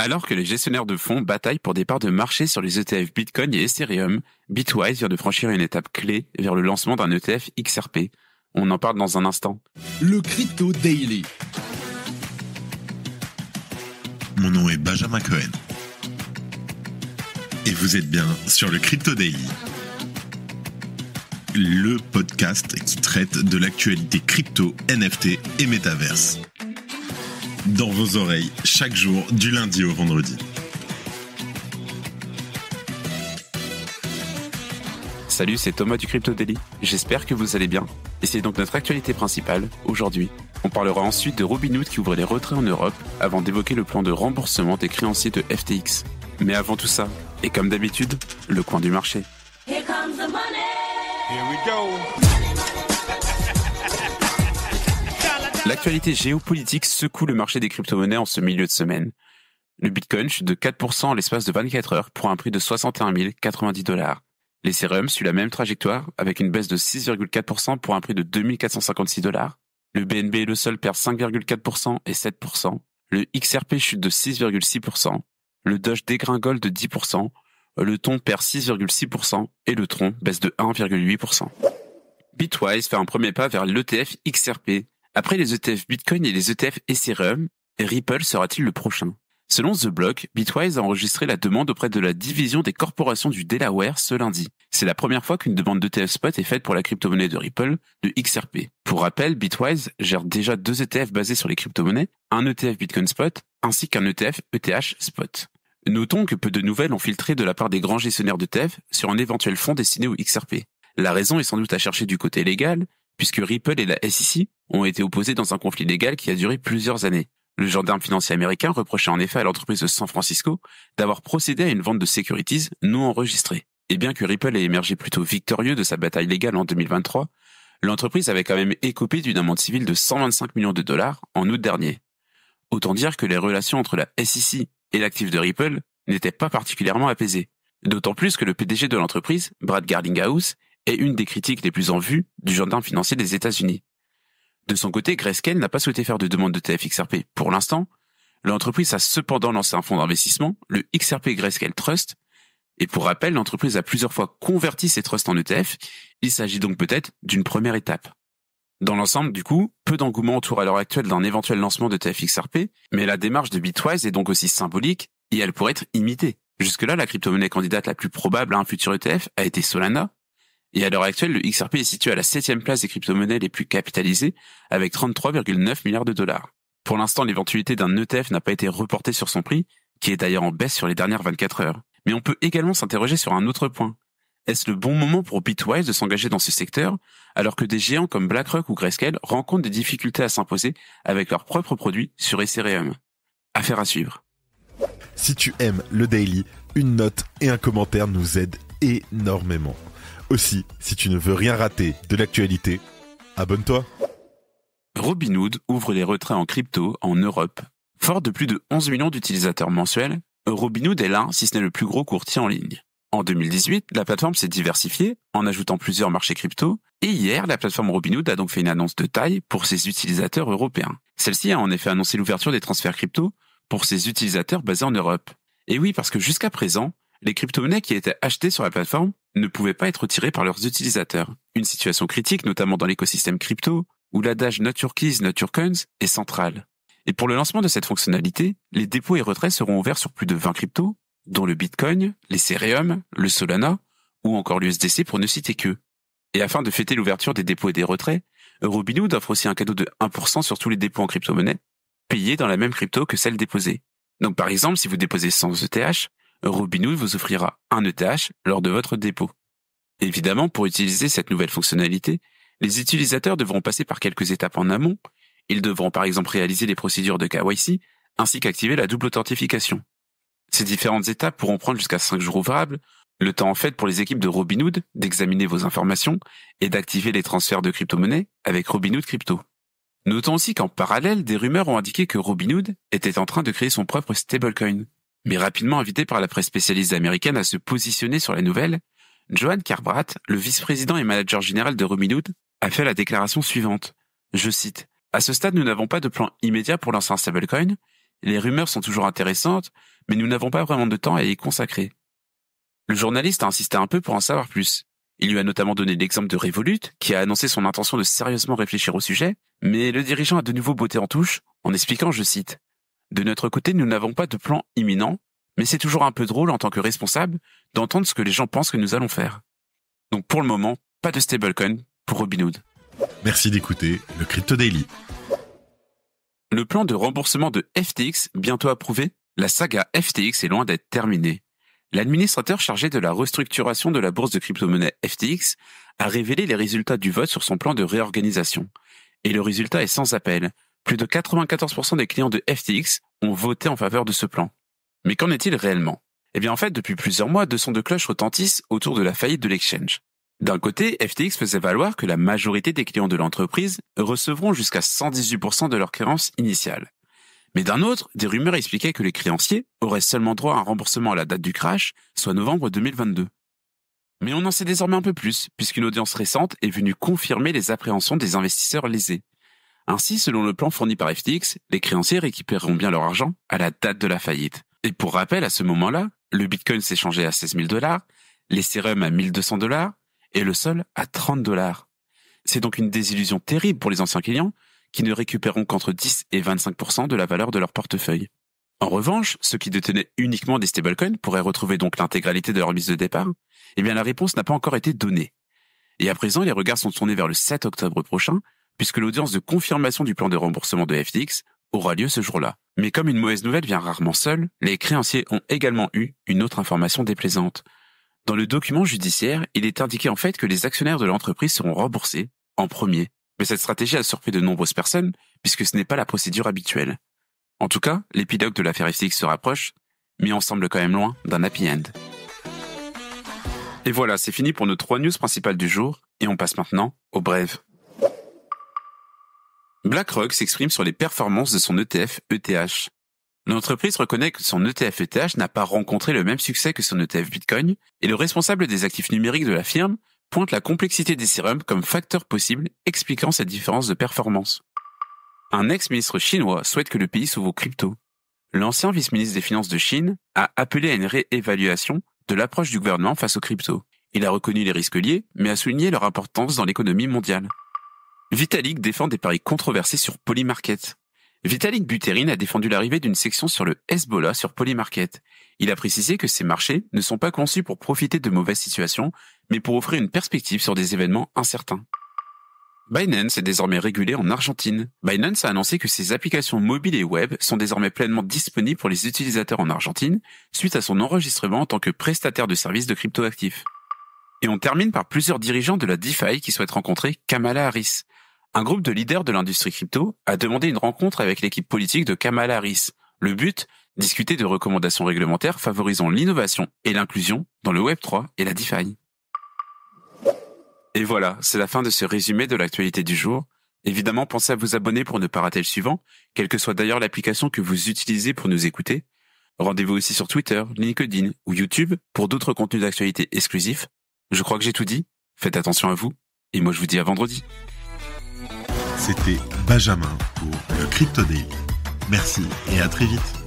Alors que les gestionnaires de fonds bataillent pour des parts de marché sur les ETF Bitcoin et Ethereum, Bitwise vient de franchir une étape clé vers le lancement d'un ETF XRP. On en parle dans un instant. Le Crypto Daily. Mon nom est Benjamin Cohen. Et vous êtes bien sur le Crypto Daily. Le podcast qui traite de l'actualité crypto, NFT et métaverse. Dans vos oreilles, chaque jour, du lundi au vendredi. Salut, c'est Thomas du Crypto Daily. J'espère que vous allez bien. Et c'est donc notre actualité principale, aujourd'hui. On parlera ensuite de Robinhood qui ouvre les retraits en Europe avant d'évoquer le plan de remboursement des créanciers de FTX. Mais avant tout ça, et comme d'habitude, le coin du marché. Here comes the money. Here we go. L'actualité géopolitique secoue le marché des crypto-monnaies en ce milieu de semaine. Le Bitcoin chute de 4% en l'espace de 24 heures pour un prix de 61 090 $. L'Ethereum suit la même trajectoire avec une baisse de 6,4% pour un prix de 2 456 $. Le BNB et le Sol perdent 5,4% et 7%. Le XRP chute de 6,6%. Le Doge dégringole de 10%. Le Thon perd 6,6% et le Tron baisse de 1,8%. Bitwise fait un premier pas vers l'ETF XRP. Après les ETF Bitcoin et les ETF Ethereum, Ripple sera-t-il le prochain? Selon The Block, Bitwise a enregistré la demande auprès de la division des corporations du Delaware ce lundi. C'est la première fois qu'une demande d'ETF spot est faite pour la crypto-monnaie de Ripple, de XRP. Pour rappel, Bitwise gère déjà 2 ETF basés sur les crypto-monnaies, un ETF Bitcoin spot ainsi qu'un ETF ETH spot. Notons que peu de nouvelles ont filtré de la part des grands gestionnaires d'ETF sur un éventuel fonds destiné au XRP. La raison est sans doute à chercher du côté légal, puisque Ripple et la SEC ont été opposés dans un conflit légal qui a duré plusieurs années. Le gendarme financier américain reprochait en effet à l'entreprise de San Francisco d'avoir procédé à une vente de securities non enregistrée. Et bien que Ripple ait émergé plutôt victorieux de sa bataille légale en 2023, l'entreprise avait quand même écopé d'une amende civile de 125 millions de dollars en août dernier. Autant dire que les relations entre la SEC et l'actif de Ripple n'étaient pas particulièrement apaisées. D'autant plus que le PDG de l'entreprise, Brad Garlinghouse, est une des critiques les plus en vue du gendarme financier des États-Unis. De son côté, Grayscale n'a pas souhaité faire de demande de TF-XRP pour l'instant. L'entreprise a cependant lancé un fonds d'investissement, le XRP Grayscale Trust. Et pour rappel, l'entreprise a plusieurs fois converti ses trusts en ETF. Il s'agit donc peut-être d'une première étape. Dans l'ensemble, du coup, peu d'engouement autour à l'heure actuelle d'un éventuel lancement de TF-XRP, mais la démarche de Bitwise est donc aussi symbolique et elle pourrait être imitée. Jusque-là, la crypto-monnaie candidate la plus probable à un futur ETF a été Solana. Et à l'heure actuelle, le XRP est situé à la 7e place des crypto-monnaies les plus capitalisées, avec 33,9 milliards de dollars. Pour l'instant, l'éventualité d'un ETF n'a pas été reportée sur son prix, qui est d'ailleurs en baisse sur les dernières 24 heures. Mais on peut également s'interroger sur un autre point. Est-ce le bon moment pour Bitwise de s'engager dans ce secteur, alors que des géants comme BlackRock ou Grayscale rencontrent des difficultés à s'imposer avec leurs propres produits sur Ethereum? Affaire à suivre. Si tu aimes le Daily, une note et un commentaire nous aident énormément. Aussi, si tu ne veux rien rater de l'actualité, abonne-toi. Robinhood ouvre les retraits en crypto en Europe. Fort de plus de 11 millions d'utilisateurs mensuels, Robinhood est l'un, si ce n'est le plus gros courtier en ligne. En 2018, la plateforme s'est diversifiée en ajoutant plusieurs marchés crypto, et hier, la plateforme Robinhood a donc fait une annonce de taille pour ses utilisateurs européens. Celle-ci a en effet annoncé l'ouverture des transferts crypto pour ses utilisateurs basés en Europe. Et oui, parce que jusqu'à présent, les crypto-monnaies qui étaient achetées sur la plateforme ne pouvaient pas être retirées par leurs utilisateurs. Une situation critique, notamment dans l'écosystème crypto, où l'adage Not Your Keys, Not Your Coins est central. Et pour le lancement de cette fonctionnalité, les dépôts et retraits seront ouverts sur plus de 20 cryptos, dont le Bitcoin, l'Ethereum, le Solana, ou encore l'USDC pour ne citer que. Et afin de fêter l'ouverture des dépôts et des retraits, Robinhood offre aussi un cadeau de 1% sur tous les dépôts en crypto-monnaie, payés dans la même crypto que celle déposée. Donc par exemple, si vous déposez 100 ETH, Robinhood vous offrira un ETH lors de votre dépôt. Évidemment, pour utiliser cette nouvelle fonctionnalité, les utilisateurs devront passer par quelques étapes en amont. Ils devront par exemple réaliser les procédures de KYC, ainsi qu'activer la double authentification. Ces différentes étapes pourront prendre jusqu'à 5 jours ouvrables, le temps en fait pour les équipes de Robinhood d'examiner vos informations et d'activer les transferts de crypto-monnaies avec Robinhood Crypto. Notons aussi qu'en parallèle, des rumeurs ont indiqué que Robinhood était en train de créer son propre stablecoin. Mais rapidement invité par la presse spécialisée américaine à se positionner sur la nouvelle, Johan Carbrath, le vice-président et manager général de Robinhood, a fait la déclaration suivante. Je cite. À ce stade, nous n'avons pas de plan immédiat pour lancer un stablecoin, Les rumeurs sont toujours intéressantes, mais nous n'avons pas vraiment de temps à y consacrer. Le journaliste a insisté un peu pour en savoir plus. Il lui a notamment donné l'exemple de Revolut, qui a annoncé son intention de sérieusement réfléchir au sujet, mais le dirigeant a de nouveau botté en touche, en expliquant, je cite, « De notre côté, nous n'avons pas de plan imminent, mais c'est toujours un peu drôle en tant que responsable d'entendre ce que les gens pensent que nous allons faire. » Donc pour le moment, pas de stablecoin pour Robinhood. Merci d'écouter le Crypto Daily. Le plan de remboursement de FTX, bientôt approuvé, la saga FTX est loin d'être terminée. L'administrateur chargé de la restructuration de la bourse de crypto-monnaie FTX a révélé les résultats du vote sur son plan de réorganisation. Et le résultat est sans appel. Plus de 94% des clients de FTX ont voté en faveur de ce plan. Mais qu'en est-il réellement ? Eh bien en fait, depuis plusieurs mois, deux sons de cloche retentissent autour de la faillite de l'exchange. D'un côté, FTX faisait valoir que la majorité des clients de l'entreprise recevront jusqu'à 118% de leur créance initiale. Mais d'un autre, des rumeurs expliquaient que les créanciers auraient seulement droit à un remboursement à la date du crash, soit novembre 2022. Mais on en sait désormais un peu plus, puisqu'une audience récente est venue confirmer les appréhensions des investisseurs lésés. Ainsi, selon le plan fourni par FTX, les créanciers récupéreront bien leur argent à la date de la faillite. Et pour rappel, à ce moment-là, le Bitcoin s'échangeait à $16 000, l'Ethereum à $1 200 et le Sol à $30. C'est donc une désillusion terrible pour les anciens clients, qui ne récupéreront qu'entre 10 et 25% de la valeur de leur portefeuille. En revanche, ceux qui détenaient uniquement des stablecoins pourraient retrouver donc l'intégralité de leur mise de départ. Eh bien, la réponse n'a pas encore été donnée. Et à présent, les regards sont tournés vers le 7 octobre prochain, puisque l'audience de confirmation du plan de remboursement de FTX aura lieu ce jour-là. Mais comme une mauvaise nouvelle vient rarement seule, les créanciers ont également eu une autre information déplaisante. Dans le document judiciaire, il est indiqué en fait que les actionnaires de l'entreprise seront remboursés en premier. Mais cette stratégie a surpris de nombreuses personnes, puisque ce n'est pas la procédure habituelle. En tout cas, l'épilogue de l'affaire FTX se rapproche, mais on semble quand même loin d'un happy end. Et voilà, c'est fini pour nos 3 news principales du jour, et on passe maintenant aux brèves. BlackRock s'exprime sur les performances de son ETF ETH. L'entreprise reconnaît que son ETF ETH n'a pas rencontré le même succès que son ETF Bitcoin, et le responsable des actifs numériques de la firme pointe la complexité des sérums comme facteur possible expliquant cette différence de performance. Un ex-ministre chinois souhaite que le pays s'ouvre aux cryptos. L'ancien vice-ministre des Finances de Chine a appelé à une réévaluation de l'approche du gouvernement face aux cryptos. Il a reconnu les risques liés, mais a souligné leur importance dans l'économie mondiale. Vitalik défend des paris controversés sur Polymarket. Vitalik Buterin a défendu l'arrivée d'une section sur le Hezbollah sur Polymarket. Il a précisé que ces marchés ne sont pas conçus pour profiter de mauvaises situations, mais pour offrir une perspective sur des événements incertains. Binance est désormais régulé en Argentine. Binance a annoncé que ses applications mobiles et web sont désormais pleinement disponibles pour les utilisateurs en Argentine, suite à son enregistrement en tant que prestataire de services de cryptoactifs. Et on termine par plusieurs dirigeants de la DeFi qui souhaitent rencontrer Kamala Harris. Un groupe de leaders de l'industrie crypto a demandé une rencontre avec l'équipe politique de Kamala Harris. Le but, discuter de recommandations réglementaires favorisant l'innovation et l'inclusion dans le Web3 et la DeFi. Et voilà, c'est la fin de ce résumé de l'actualité du jour. Évidemment, pensez à vous abonner pour ne pas rater le suivant, quelle que soit d'ailleurs l'application que vous utilisez pour nous écouter. Rendez-vous aussi sur Twitter, LinkedIn ou YouTube pour d'autres contenus d'actualité exclusifs. Je crois que j'ai tout dit. Faites attention à vous. Et moi, je vous dis à vendredi. C'était Benjamin pour le Crypto Daily. Merci et à très vite.